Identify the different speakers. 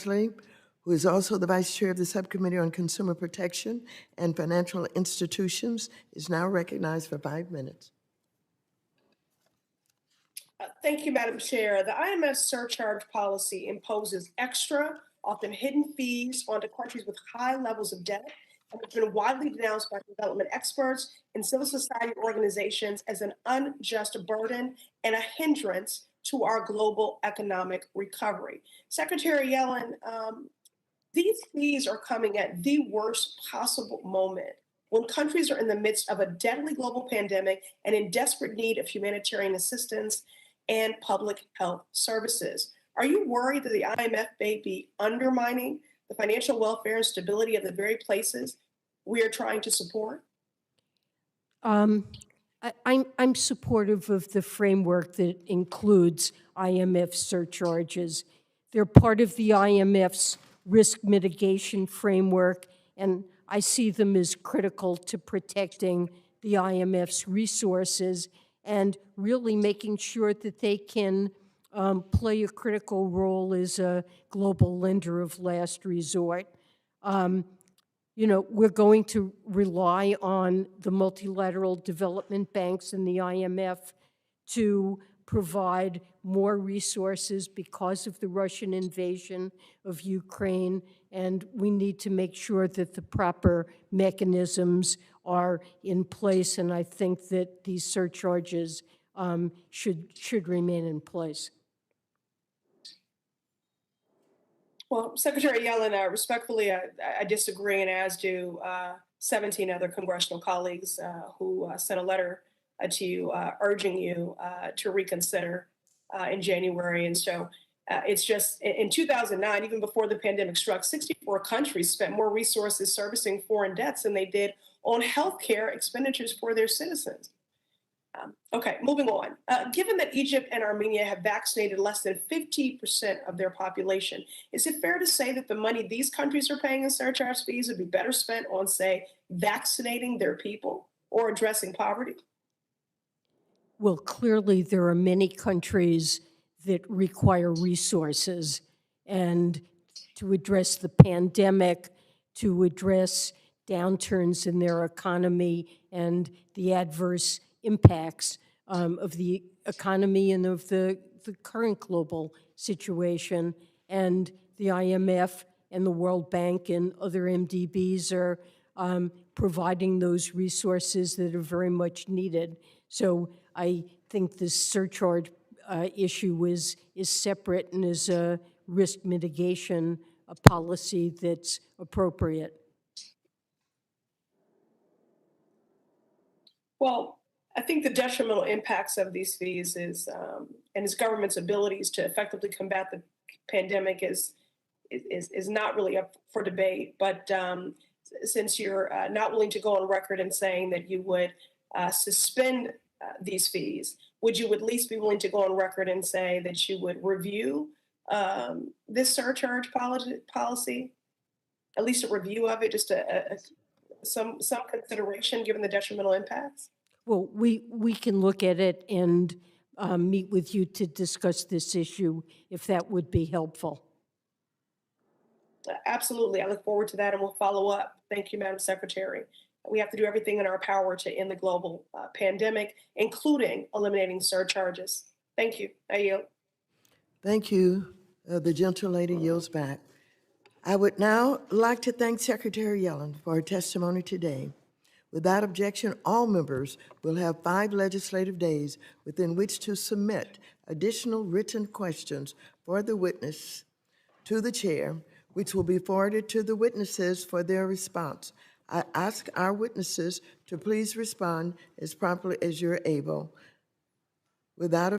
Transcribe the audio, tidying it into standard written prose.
Speaker 1: Pressley, who is also the Vice Chair of the Subcommittee on Consumer Protection and Financial Institutions, is now recognized for 5 minutes.
Speaker 2: Thank you, Madam Chair. The IMF surcharge policy imposes extra, often hidden fees onto countries with high levels of debt, and it's been widely denounced by development experts and civil society organizations as an unjust burden and a hindrance to our global economic recovery. Secretary Yellen, these fees are coming at the worst possible moment when countries are in the midst of a deadly global pandemic and in desperate need of humanitarian assistance and public health services. Are you worried that the IMF may be undermining the financial welfare and stability of the very places we are trying to support?
Speaker 3: I'm supportive of the framework that includes IMF surcharges. They're part of the IMF's risk mitigation framework, and I see them as critical to protecting the IMF's resources and really making sure that they can play a critical role as a global lender of last resort. You know, we're going to rely on the multilateral development banks and the IMF to provide more resources because of the Russian invasion of Ukraine, and we need to make sure that the proper mechanisms are in place, and I think that these surcharges should remain in place.
Speaker 2: Well, Secretary Yellen, respectfully, I disagree, and as do 17 other congressional colleagues who sent a letter to you urging you to reconsider in January. And so it's just in 2009, even before the pandemic struck, 64 countries spent more resources servicing foreign debts than they did on healthcare expenditures for their citizens. Okay, moving on. Given that Egypt and Armenia have vaccinated less than 50% of their population, is it fair to say that the money these countries are paying in surcharge fees would be better spent on, say, vaccinating their people or addressing poverty?
Speaker 3: Well, clearly there are many countries that require resources, and to address the pandemic, to address downturns in their economy and the adverse impacts of the economy and of the current global situation. And the IMF and the World Bank and other MDBs are providing those resources that are very much needed. So I think this surcharge issue is separate and is a risk mitigation policy that's appropriate.
Speaker 2: Well, I think the detrimental impacts of these fees is, and its government's abilities to effectively combat the pandemic is not really up for debate. But since you're not willing to go on record and saying that you would suspend these fees, would you at least be willing to go on record and say that you would review this surcharge policy, at least a review of it, just some consideration given the detrimental impacts?
Speaker 3: Well, we can look at it and meet with you to discuss this issue if that would be helpful.
Speaker 2: Absolutely. I look forward to that and we'll follow up. Thank you, Madam Secretary. We have to do everything in our power to end the global pandemic, including eliminating surcharges. Thank you. I yield.
Speaker 1: Thank you. The gentlelady yields back. I would now like to thank Secretary Yellen for her testimony today. Without objection, all members will have 5 legislative days within which to submit additional written questions for the witness to the chair, which will be forwarded to the witnesses for their response. I ask our witnesses to please respond as promptly as you're able. Without